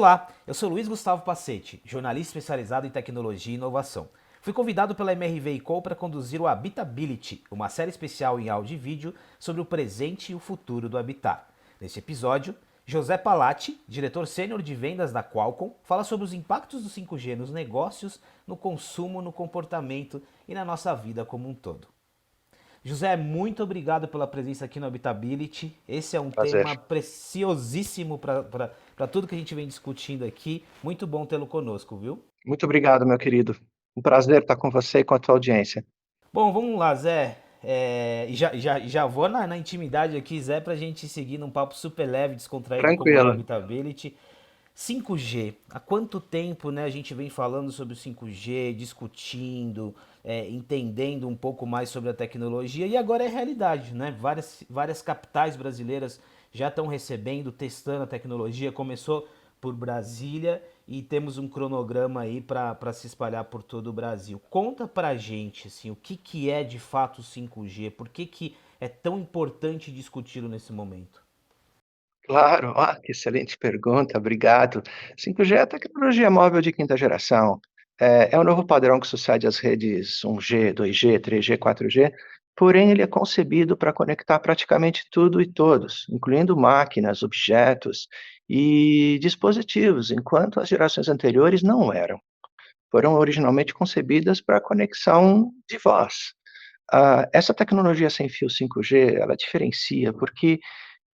Olá, eu sou Luiz Gustavo Pacete, jornalista especializado em tecnologia e inovação. Fui convidado pela MRV Co para conduzir o Habitability, uma série especial em áudio e vídeo sobre o presente e o futuro do habitar. Neste episódio, José Palatti, diretor sênior de vendas da Qualcomm, fala sobre os impactos do 5G nos negócios, no consumo, no comportamento e na nossa vida como um todo. José, muito obrigado pela presença aqui no Habitability. Esse é um tema Prazer. preciosíssimo para tudo que a gente vem discutindo aqui. Muito bom tê-lo conosco, viu? Muito obrigado, meu querido. Um prazer estar com você e com a tua audiência. Bom, vamos lá, Zé. Já vou na intimidade aqui, Zé, para a gente seguir num papo super leve, descontraído, como é o Tranquilo. Habitability. 5G, há quanto tempo, né, a gente vem falando sobre o 5G, discutindo, entendendo um pouco mais sobre a tecnologia e agora é realidade, né? Várias capitais brasileiras já estão recebendo, testando a tecnologia. Começou por Brasília e temos um cronograma aí para se espalhar por todo o Brasil. Conta pra gente assim, o que é de fato o 5G, por que é tão importante discuti-lo nesse momento? Claro, que excelente pergunta, obrigado. 5G é a tecnologia móvel de quinta geração. É o novo padrão que sucede às redes 1G, 2G, 3G, 4G, porém ele é concebido para conectar praticamente tudo e todos, incluindo máquinas, objetos e dispositivos, enquanto as gerações anteriores não eram. Foram originalmente concebidas para conexão de voz. Essa tecnologia sem fio 5G, ela diferencia porque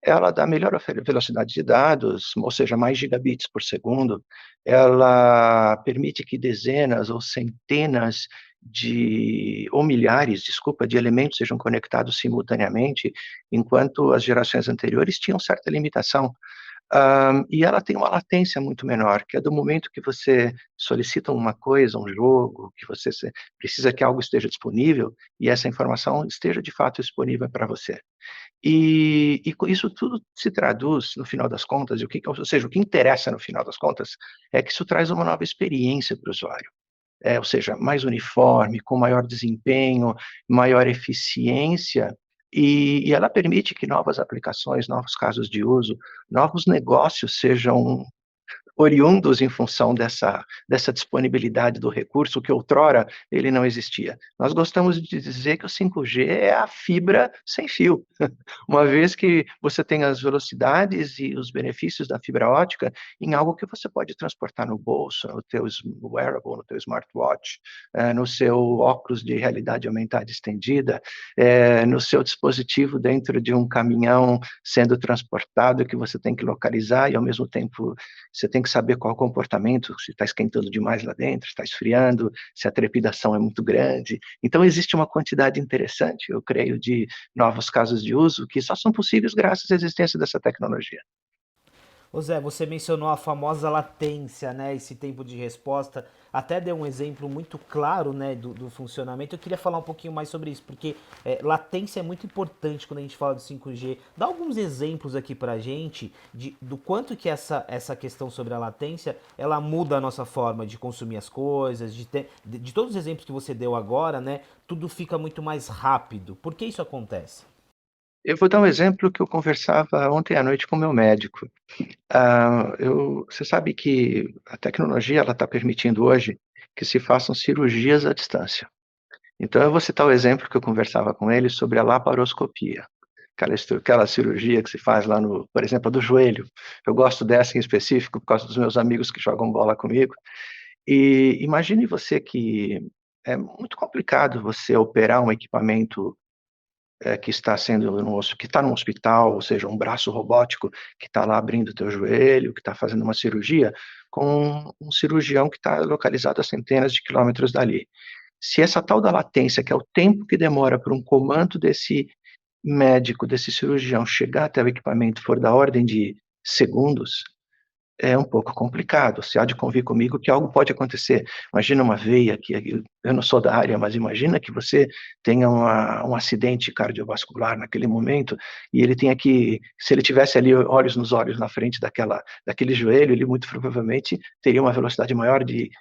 ela dá melhor velocidade de dados, ou seja, mais gigabits por segundo. Ela permite que dezenas ou centenas ou milhares, desculpa, de elementos sejam conectados simultaneamente, enquanto as gerações anteriores tinham certa limitação. E ela tem uma latência muito menor, que é do momento que você solicita uma coisa, um jogo, que você precisa que algo esteja disponível, e essa informação esteja de fato disponível para você. Isso tudo se traduz, no final das contas, ou seja, o que interessa no final das contas, é que isso traz uma nova experiência para o usuário. Ou seja, mais uniforme, com maior desempenho, maior eficiência, e ela permite que novas aplicações, novos casos de uso, novos negócios sejam oriundos em função dessa disponibilidade do recurso que outrora ele não existia. Nós gostamos de dizer que o 5G é a fibra sem fio, uma vez que você tem as velocidades e os benefícios da fibra ótica em algo que você pode transportar no bolso, no teu wearable, no teu smartwatch, no seu óculos de realidade aumentada estendida, no seu dispositivo dentro de um caminhão sendo transportado que você tem que localizar e ao mesmo tempo você tem que saber qual é o comportamento, se está esquentando demais lá dentro, se está esfriando, se a trepidação é muito grande. Então existe uma quantidade interessante, eu creio, de novos casos de uso que só são possíveis graças à existência dessa tecnologia. Ô Zé, você mencionou a famosa latência, né? Esse tempo de resposta. Até deu um exemplo muito claro, né, do funcionamento. Eu queria falar um pouquinho mais sobre isso, porque latência é muito importante quando a gente fala do 5G. Dá alguns exemplos aqui pra gente do quanto que essa questão sobre a latência, ela muda a nossa forma de consumir as coisas, de todos os exemplos que você deu agora, né? Tudo fica muito mais rápido. Por que isso acontece? Eu vou dar um exemplo que eu conversava ontem à noite com o meu médico. Você sabe que a tecnologia ela está permitindo hoje que se façam cirurgias à distância. Então eu vou citar o exemplo que eu conversava com ele sobre a laparoscopia, aquela cirurgia que se faz lá no, por exemplo, a do joelho. Eu gosto dessa em específico por causa dos meus amigos que jogam bola comigo. E imagine você que é muito complicado você operar um equipamento que está sendo que está no hospital, ou seja, um braço robótico que está lá abrindo o teu joelho, que está fazendo uma cirurgia, com um cirurgião que está localizado a centenas de quilômetros dali. Se essa tal da latência, que é o tempo que demora para um comando desse médico, desse cirurgião chegar até o equipamento, for da ordem de segundos, é um pouco complicado. Você há de convir comigo que algo pode acontecer. Imagina uma veia que eu não sou da área, mas imagina que você tenha um acidente cardiovascular naquele momento e ele tenha que, se ele tivesse ali olhos nos olhos na frente daquele joelho, ele muito provavelmente teria uma velocidade maior de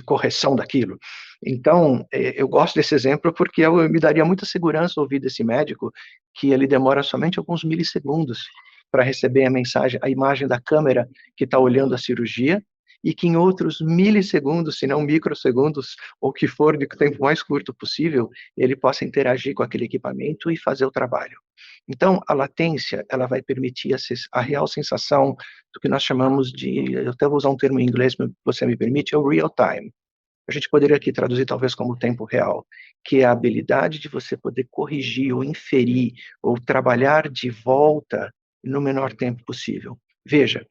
correção daquilo. Então, eu gosto desse exemplo porque me daria muita segurança ouvir desse médico que ele demora somente alguns milissegundos para receber a mensagem, a imagem da câmera que está olhando a cirurgia, e que em outros milissegundos, se não microsegundos, ou que for de tempo mais curto possível, ele possa interagir com aquele equipamento e fazer o trabalho. Então, a latência, ela vai permitir a real sensação do que nós chamamos de, eu até vou usar um termo em inglês, mas você me permite, é o real time. A gente poderia aqui traduzir talvez como tempo real, que é a habilidade de você poder corrigir ou inferir ou trabalhar de volta no menor tempo possível. Veja,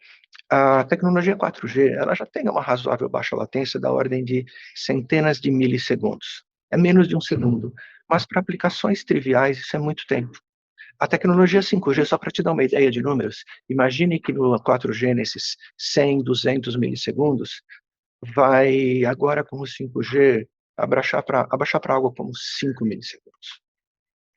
a tecnologia 4G, ela já tem uma razoável baixa latência da ordem de centenas de milissegundos. É menos de um segundo. Mas para aplicações triviais, isso é muito tempo. A tecnologia 5G, só para te dar uma ideia de números, imagine que no 4G, nesses 100, 200 milissegundos, vai agora com o 5G abaixar para algo como 5 milissegundos.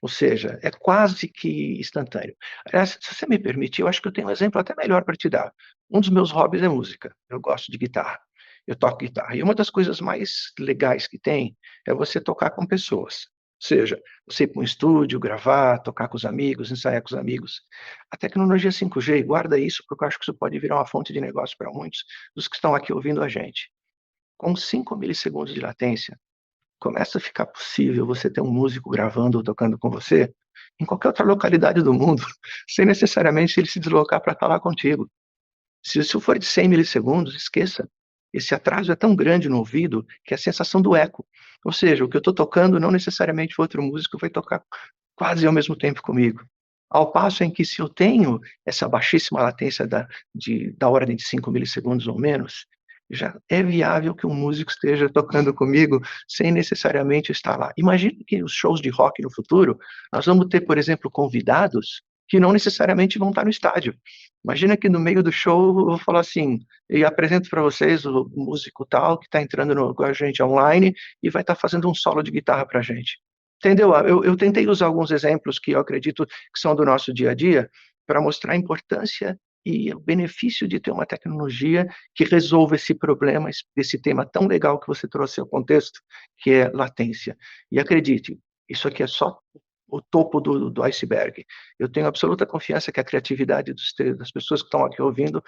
Ou seja, é quase que instantâneo. Aliás, se você me permite, eu acho que eu tenho um exemplo até melhor para te dar. Um dos meus hobbies é música. Eu gosto de guitarra. Eu toco guitarra. E uma das coisas mais legais que tem é você tocar com pessoas. Ou seja, você ir para um estúdio, gravar, tocar com os amigos, ensaiar com os amigos. A tecnologia 5G, guarda isso, porque eu acho que isso pode virar uma fonte de negócio para muitos dos que estão aqui ouvindo a gente. Com 5 milissegundos de latência, começa a ficar possível você ter um músico gravando ou tocando com você em qualquer outra localidade do mundo, sem necessariamente ele se deslocar para estar lá contigo. Se isso for de 100 milissegundos, esqueça. Esse atraso é tão grande no ouvido que é a sensação do eco. Ou seja, o que eu estou tocando não necessariamente o outro músico vai tocar quase ao mesmo tempo comigo. Ao passo em que, se eu tenho essa baixíssima latência da ordem de 5 milissegundos ou menos, já é viável que um músico esteja tocando comigo sem necessariamente estar lá. Imagine que os shows de rock no futuro, nós vamos ter, por exemplo, convidados que não necessariamente vão estar no estádio. Imagina que no meio do show eu vou falar assim, e apresento para vocês o músico tal que está entrando com a gente online e vai estar fazendo um solo de guitarra para a gente. Entendeu? Eu tentei usar alguns exemplos que eu acredito que são do nosso dia a dia para mostrar a importância e o benefício de ter uma tecnologia que resolva esse problema, esse tema tão legal que você trouxe ao contexto, que é latência. E acredite, isso aqui é só o topo do iceberg. Eu tenho absoluta confiança que a criatividade das pessoas que estão aqui ouvindo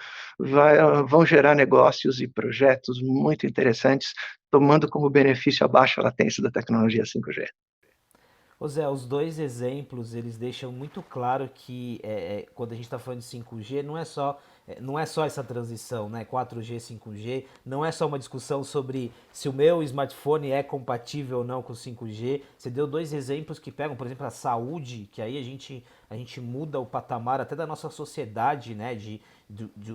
vão gerar negócios e projetos muito interessantes, tomando como benefício a baixa latência da tecnologia 5G. Ô Zé, os dois exemplos, eles deixam muito claro que quando a gente está falando de 5G, não é só essa transição, né? 4G, 5G, não é só uma discussão sobre se o meu smartphone é compatível ou não com 5G. Você deu dois exemplos que pegam, por exemplo, a saúde, que aí a gente muda o patamar até da nossa sociedade, né?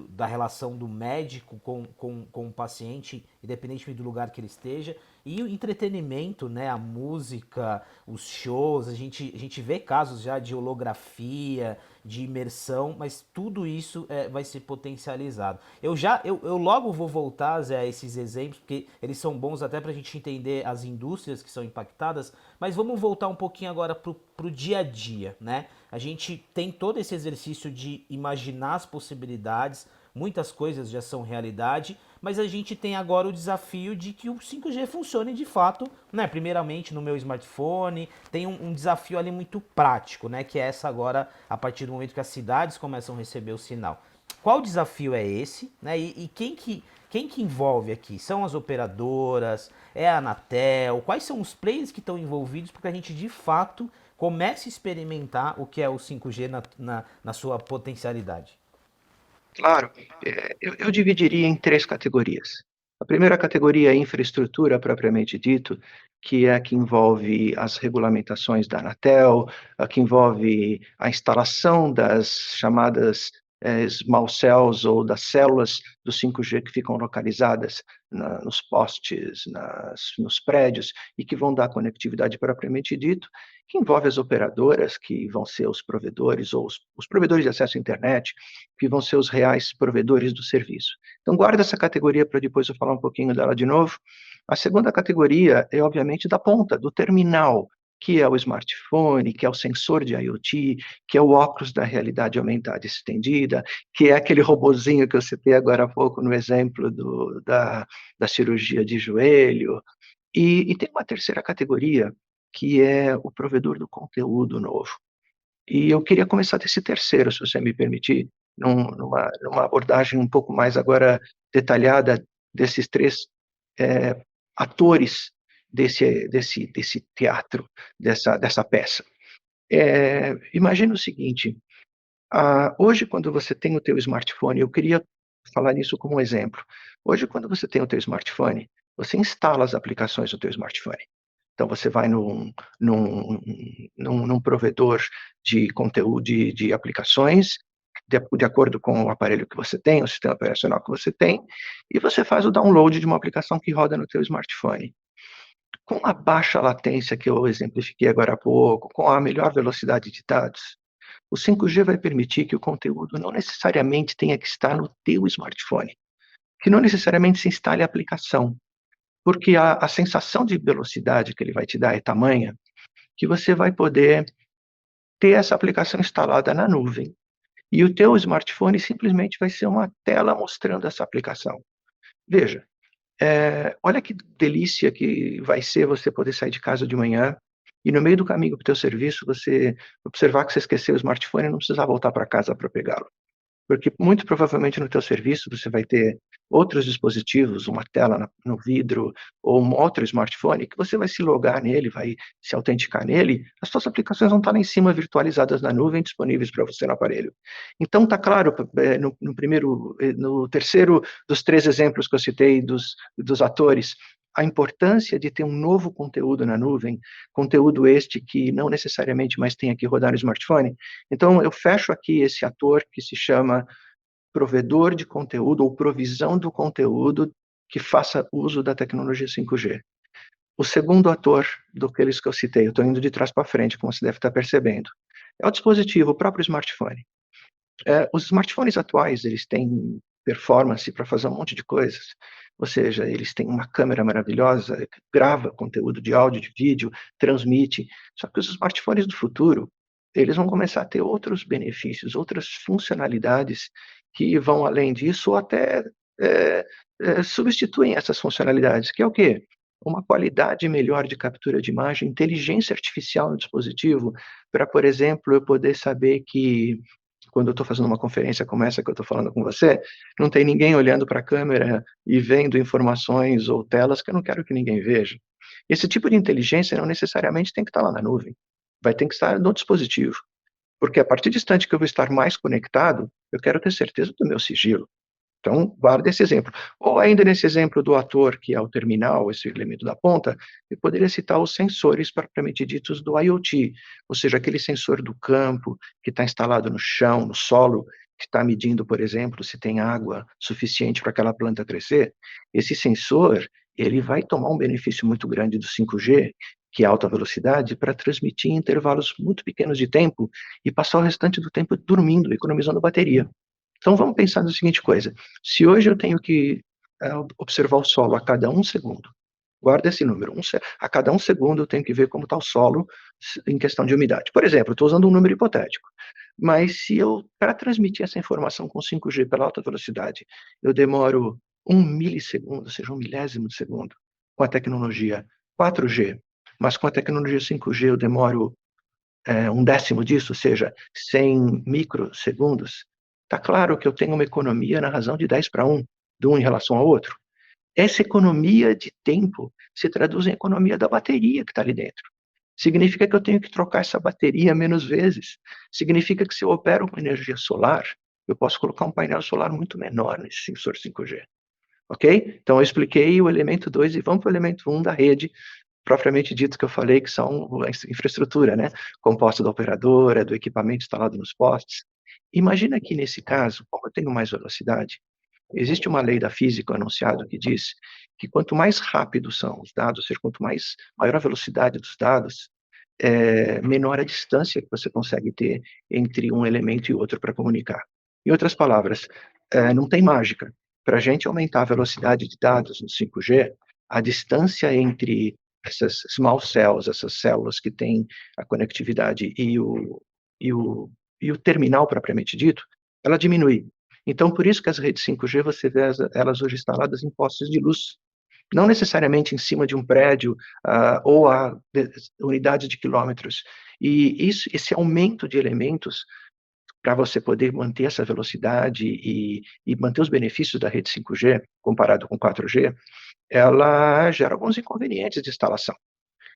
Da relação do médico com o paciente, independentemente do lugar que ele esteja. E o entretenimento, né? A música, os shows, a gente vê casos já de holografia, de imersão, mas tudo isso vai ser potencializado. Eu logo vou voltar, Zé, a esses exemplos, porque eles são bons até para a gente entender as indústrias que são impactadas, mas vamos voltar um pouquinho agora pro dia a dia, né? A gente tem todo esse exercício de imaginar as possibilidades, muitas coisas já são realidade, mas a gente tem agora o desafio de que o 5G funcione de fato, né? Primeiramente no meu smartphone, tem um desafio ali muito prático, né? Que é essa agora, a partir do momento que as cidades começam a receber o sinal. Qual desafio é esse, né? E quem que envolve aqui? São as operadoras? É a Anatel? Quais são os players que estão envolvidos para que a gente de fato comece a experimentar o que é o 5G na sua potencialidade? Claro, eu dividiria em três categorias. A primeira categoria é infraestrutura propriamente dito, que é a que envolve as regulamentações da Anatel, a que envolve a instalação das chamadas small cells ou das células do 5G que ficam localizadas nos postes, nos prédios e que vão dar conectividade propriamente dito, que envolve as operadoras, que vão ser os provedores ou os provedores de acesso à internet, que vão ser os reais provedores do serviço. Então, guarda essa categoria para depois eu falar um pouquinho dela de novo. A segunda categoria é, obviamente, da ponta, do terminal, que é o smartphone, que é o sensor de IoT, que é o óculos da realidade aumentada estendida, que é aquele robozinho que eu citei agora há pouco no exemplo da cirurgia de joelho. E tem uma terceira categoria, que é o provedor do conteúdo novo. E eu queria começar desse terceiro, se você me permitir, numa abordagem um pouco mais agora detalhada desses três atores desse teatro, dessa peça. Imagina o seguinte, hoje quando você tem o teu smartphone, eu queria falar nisso como um exemplo. Hoje, quando você tem o teu smartphone, você instala as aplicações no teu smartphone. Então você vai num, num provedor de conteúdo de aplicações, de acordo com o aparelho que você tem, o sistema operacional que você tem, e você faz o download de uma aplicação que roda no teu smartphone. Com a baixa latência que eu exemplifiquei agora há pouco, com a melhor velocidade de dados, o 5G vai permitir que o conteúdo não necessariamente tenha que estar no teu smartphone, que não necessariamente se instale a aplicação, porque a sensação de velocidade que ele vai te dar é tamanha que você vai poder ter essa aplicação instalada na nuvem. E o teu smartphone simplesmente vai ser uma tela mostrando essa aplicação. Veja, olha que delícia que vai ser você poder sair de casa de manhã e no meio do caminho para o teu serviço, você observar que você esqueceu o smartphone e não precisar voltar para casa para pegá-lo. Porque muito provavelmente no teu serviço você vai ter outros dispositivos, uma tela no vidro ou um outro smartphone que você vai se logar nele, vai se autenticar nele, as suas aplicações vão estar lá em cima virtualizadas na nuvem, disponíveis para você no aparelho. Então está claro, no terceiro dos três exemplos que eu citei dos atores, a importância de ter um novo conteúdo na nuvem, conteúdo este que não necessariamente mais tem que rodar no smartphone. Então, eu fecho aqui esse ator que se chama provedor de conteúdo ou provisão do conteúdo que faça uso da tecnologia 5G. O segundo ator daqueles que eu citei, eu estou indo de trás para frente, como você deve estar percebendo, é o dispositivo, o próprio smartphone. Os smartphones atuais, eles têm performance para fazer um monte de coisas, ou seja, eles têm uma câmera maravilhosa, que grava conteúdo de áudio, de vídeo, transmite, só que os smartphones do futuro, eles vão começar a ter outros benefícios, outras funcionalidades que vão além disso ou até substituem essas funcionalidades, que é o quê? Uma qualidade melhor de captura de imagem, inteligência artificial no dispositivo, para, por exemplo, eu poder saber que quando eu estou fazendo uma conferência como essa que eu estou falando com você, não tem ninguém olhando para a câmera e vendo informações ou telas que eu não quero que ninguém veja. Esse tipo de inteligência não necessariamente tem que estar lá na nuvem, vai ter que estar no dispositivo, porque a partir do instante que eu vou estar mais conectado, eu quero ter certeza do meu sigilo. Então, guarda esse exemplo. Ou ainda nesse exemplo do ator, que é o terminal, esse elemento da ponta, eu poderia citar os sensores propriamente ditos do IoT, ou seja, aquele sensor do campo que está instalado no chão, no solo, que está medindo, por exemplo, se tem água suficiente para aquela planta crescer. Esse sensor, ele vai tomar um benefício muito grande do 5G, que é alta velocidade, para transmitir em intervalos muito pequenos de tempo e passar o restante do tempo dormindo, economizando bateria. Então vamos pensar na seguinte coisa: se hoje eu tenho que observar o solo a cada um segundo, guarda esse número, a cada um segundo eu tenho que ver como está o solo em questão de umidade. Por exemplo, eu estou usando um número hipotético, mas se eu, para transmitir essa informação com 5G pela alta velocidade, eu demoro 1 milissegundo, ou seja, 1 milésimo de segundo, com a tecnologia 4G, mas com a tecnologia 5G eu demoro 1 décimo disso, ou seja, 100 microsegundos, está claro que eu tenho uma economia na razão de 10 para 1, de um em relação ao outro. Essa economia de tempo se traduz em economia da bateria que está ali dentro. Significa que eu tenho que trocar essa bateria menos vezes. Significa que se eu opero com energia solar, eu posso colocar um painel solar muito menor nesse sensor 5G. Ok? Então eu expliquei o elemento 2 e vamos para o elemento 1 da rede, propriamente dito que eu falei que são a infraestrutura, né, composta da operadora, do equipamento instalado nos postes. Imagina que nesse caso, como eu tenho mais velocidade, existe uma lei da física anunciada que diz que quanto mais rápidos são os dados, ou seja, quanto maior a velocidade dos dados, menor a distância que você consegue ter entre um elemento e outro para comunicar. Em outras palavras, não tem mágica. Para a gente aumentar a velocidade de dados no 5G, a distância entre essas small cells, essas células que têm a conectividade e o, e o terminal propriamente dito, ela diminui. Então, por isso que as redes 5G, você vê elas hoje instaladas em postes de luz. não necessariamente em cima de um prédio ou a unidades de quilômetros. E esse aumento de elementos para você poder manter essa velocidade e manter os benefícios da rede 5G comparado com 4G, ela gera alguns inconvenientes de instalação.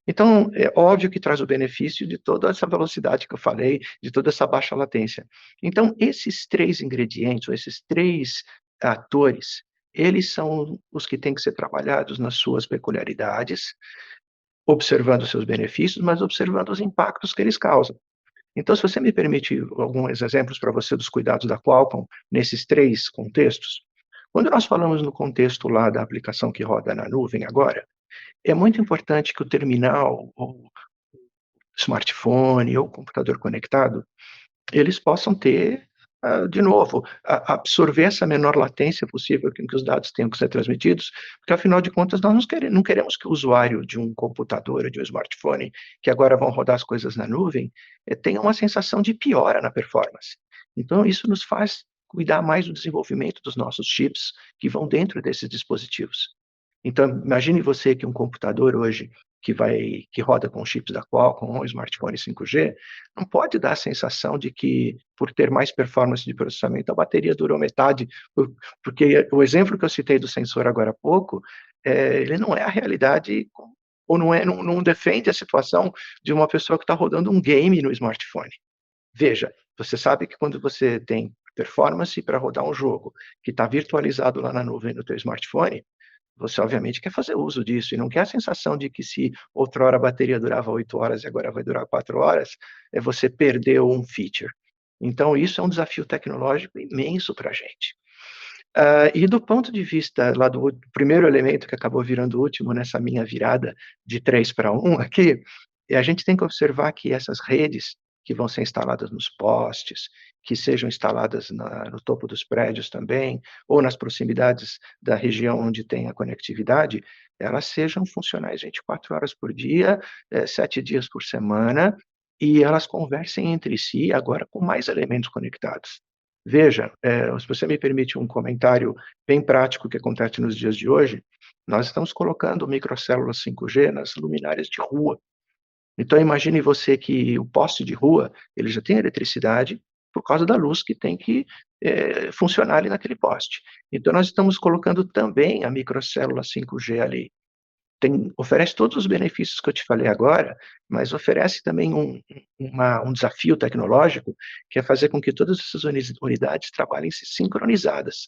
Então, é óbvio que traz o benefício de toda essa velocidade que eu falei, de toda essa baixa latência. Então, esses 3 ingredientes, ou esses 3 atores, eles são os que têm que ser trabalhados nas suas peculiaridades, observando os seus benefícios, mas observando os impactos que eles causam. Então, se você me permite alguns exemplos para você dos cuidados da Qualcomm nesses 3 contextos. Quando nós falamos no contexto lá da aplicação que roda na nuvem agora, é muito importante que o terminal, ou smartphone, ou computador conectado, eles possam ter, de novo, absorver essa menor latência possível com que os dados tenham que ser transmitidos, porque afinal de contas nós não queremos que o usuário de um computador ou de um smartphone, que agora vão rodar as coisas na nuvem, tenha uma sensação de piora na performance. Então isso nos faz cuidar mais do desenvolvimento dos nossos chips que vão dentro desses dispositivos. Então, imagine você que um computador hoje que roda com chips da Qualcomm ou um smartphone 5G, não pode dar a sensação de que, por ter mais performance de processamento, a bateria durou metade, porque o exemplo que eu citei do sensor agora há pouco, ele não é a realidade, ou não defende a situação de uma pessoa que está rodando um game no smartphone. Veja, você sabe que quando você tem performance para rodar um jogo que está virtualizado lá na nuvem no teu smartphone, você obviamente quer fazer uso disso e não quer a sensação de que se outrora a bateria durava 8 horas e agora vai durar 4 horas, você perdeu um feature. Então isso é um desafio tecnológico imenso para a gente. E do ponto de vista lá do primeiro elemento que acabou virando o último nessa minha virada de 3 para 1 aqui, a gente tem que observar que essas redes que vão ser instaladas nos postes, que sejam instaladas no topo dos prédios também, ou nas proximidades da região onde tem a conectividade, elas sejam funcionais 24 horas por dia, 7 dias por semana, e elas conversem entre si agora com mais elementos conectados. Veja, se você me permite um comentário bem prático que acontece nos dias de hoje, nós estamos colocando microcélulas 5G nas luminárias de rua. Então imagine você que o poste de rua, ele já tem eletricidade por causa da luz que tem que, funcionar ali naquele poste. Então nós estamos colocando também a microcélula 5G ali. Oferece todos os benefícios que eu te falei agora, mas oferece também um desafio tecnológico, que é fazer com que todas essas unidades trabalhem sincronizadas.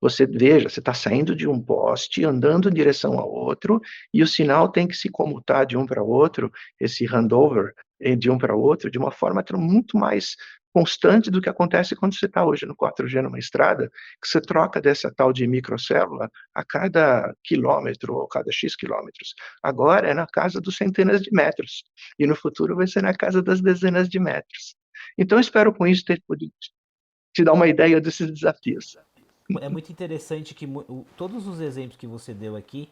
Você veja, você está saindo de um poste, andando em direção ao outro, e o sinal tem que se comutar de um para outro, esse handover, de um para outro, de uma forma muito mais constante do que acontece quando você está hoje no 4G numa estrada, que você troca dessa tal de microcélula a cada quilômetro ou cada X quilômetros. Agora é na casa dos centenas de metros, e no futuro vai ser na casa das dezenas de metros. Então eu espero com isso ter podido te dar uma ideia desses desafios. É muito interessante que todos os exemplos que você deu aqui,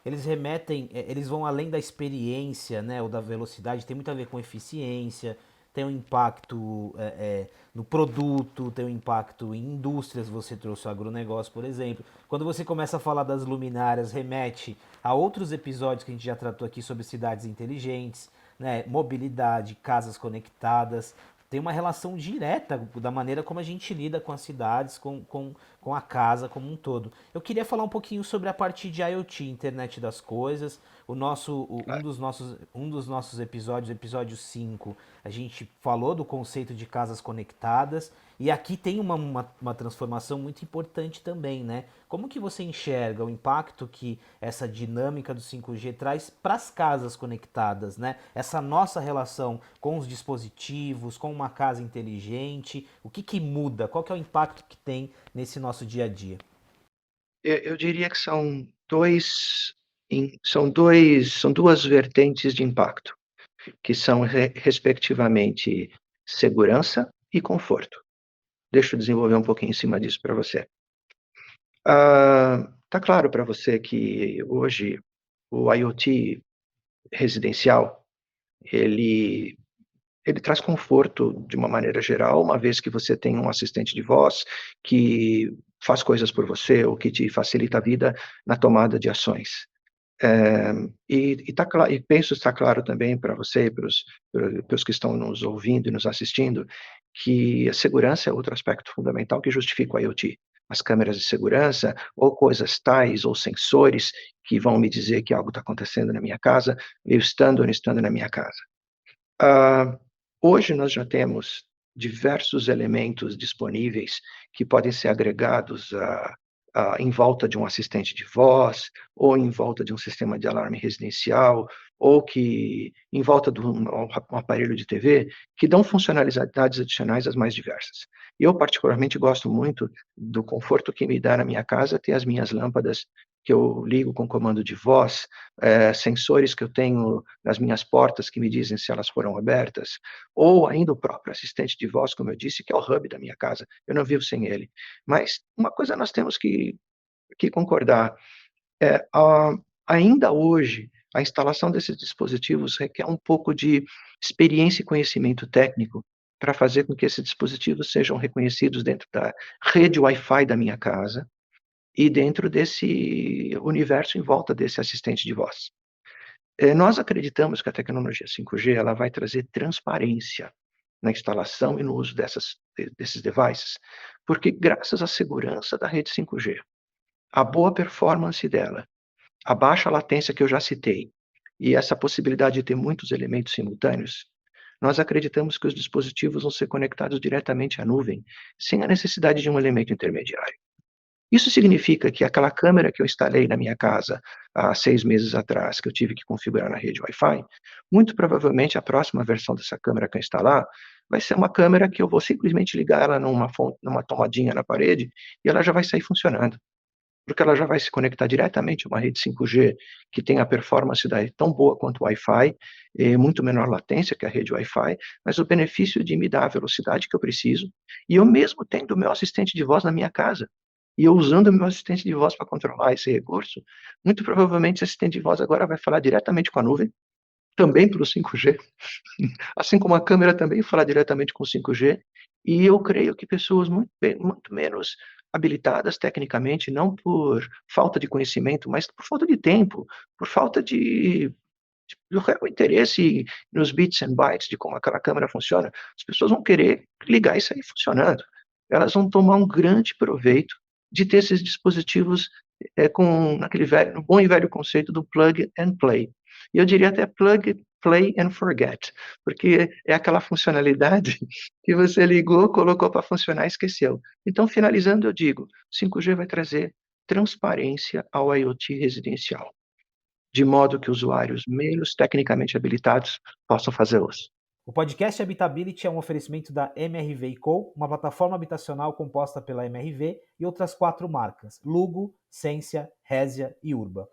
eles remetem, eles vão além da experiência, né, ou da velocidade, tem muito a ver com eficiência, tem um impacto no produto, tem um impacto em indústrias, você trouxe o agronegócio, por exemplo. Quando você começa a falar das luminárias, remete a outros episódios que a gente já tratou aqui sobre cidades inteligentes, né, mobilidade, casas conectadas, tem uma relação direta da maneira como a gente lida com as cidades, com a casa como um todo. Eu queria falar um pouquinho sobre a parte de IoT, Internet das Coisas. Um dos nossos episódios, episódio 5, a gente falou do conceito de casas conectadas. E aqui tem uma transformação muito importante também, né? Como que você enxerga o impacto que essa dinâmica do 5G traz para as casas conectadas, né? Essa nossa relação com os dispositivos, com uma casa inteligente, o que que muda? Qual que é o impacto que tem nesse nosso dia a dia? Eu diria que são duas vertentes de impacto, que são respectivamente segurança e conforto. Deixa eu desenvolver um pouquinho em cima disso para você. Tá claro para você que hoje o IoT residencial, ele ele traz conforto de uma maneira geral, uma vez que você tem um assistente de voz que faz coisas por você ou que te facilita a vida na tomada de ações. E penso estar claro também para você e para os que estão nos ouvindo e nos assistindo, que a segurança é outro aspecto fundamental que justifica o IoT. As câmeras de segurança, ou coisas tais, ou sensores que vão me dizer que algo está acontecendo na minha casa, eu estando ou não estando na minha casa. Ah, Hoje nós já temos diversos elementos disponíveis que podem ser agregados em volta de um assistente de voz, ou em volta de um sistema de alarme residencial, ou que em volta de um aparelho de TV, que dão funcionalidades adicionais as mais diversas. Eu particularmente gosto muito do conforto que me dá na minha casa ter as minhas lâmpadas que eu ligo com comando de voz, sensores que eu tenho nas minhas portas que me dizem se elas foram abertas, ou ainda o próprio assistente de voz, como eu disse, que é o hub da minha casa. Eu não vivo sem ele. Mas uma coisa nós temos que concordar, ainda hoje, a instalação desses dispositivos requer um pouco de experiência e conhecimento técnico para fazer com que esses dispositivos sejam reconhecidos dentro da rede Wi-Fi da minha casa e dentro desse universo em volta desse assistente de voz. Nós acreditamos que a tecnologia 5G ela vai trazer transparência na instalação e no uso desses devices, porque graças à segurança da rede 5G, a boa performance dela, a baixa latência que eu já citei, e essa possibilidade de ter muitos elementos simultâneos, nós acreditamos que os dispositivos vão ser conectados diretamente à nuvem, sem a necessidade de um elemento intermediário. Isso significa que aquela câmera que eu instalei na minha casa há 6 meses atrás, que eu tive que configurar na rede Wi-Fi, muito provavelmente a próxima versão dessa câmera que eu instalar, vai ser uma câmera que eu vou simplesmente ligar ela numa tomadinha na parede, e ela já vai sair funcionando. Porque ela já vai se conectar diretamente a uma rede 5G que tem a performance tão boa quanto o Wi-Fi, muito menor latência que a rede Wi-Fi, mas o benefício de me dar a velocidade que eu preciso, e eu mesmo tendo o meu assistente de voz na minha casa, e eu usando o meu assistente de voz para controlar esse recurso, muito provavelmente esse assistente de voz agora vai falar diretamente com a nuvem, também pelo 5G, assim como a câmera também fala diretamente com o 5G, e eu creio que pessoas muito menos habilitadas tecnicamente, não por falta de conhecimento, mas por falta de tempo, por falta de real interesse nos bits and bytes de como aquela câmera funciona, as pessoas vão querer ligar e sair funcionando. Elas vão tomar um grande proveito de ter esses dispositivos, com aquele velho no bom e velho conceito do plug and play. E eu diria até plug, play and forget, porque é aquela funcionalidade que você ligou, colocou para funcionar e esqueceu. Então, finalizando, eu digo, 5G vai trazer transparência ao IoT residencial, de modo que usuários menos tecnicamente habilitados possam fazer uso. O podcast Habitability é um oferecimento da MRV & Co, uma plataforma habitacional composta pela MRV e outras 4 marcas: Lugo, Sensia, Resia e Urba.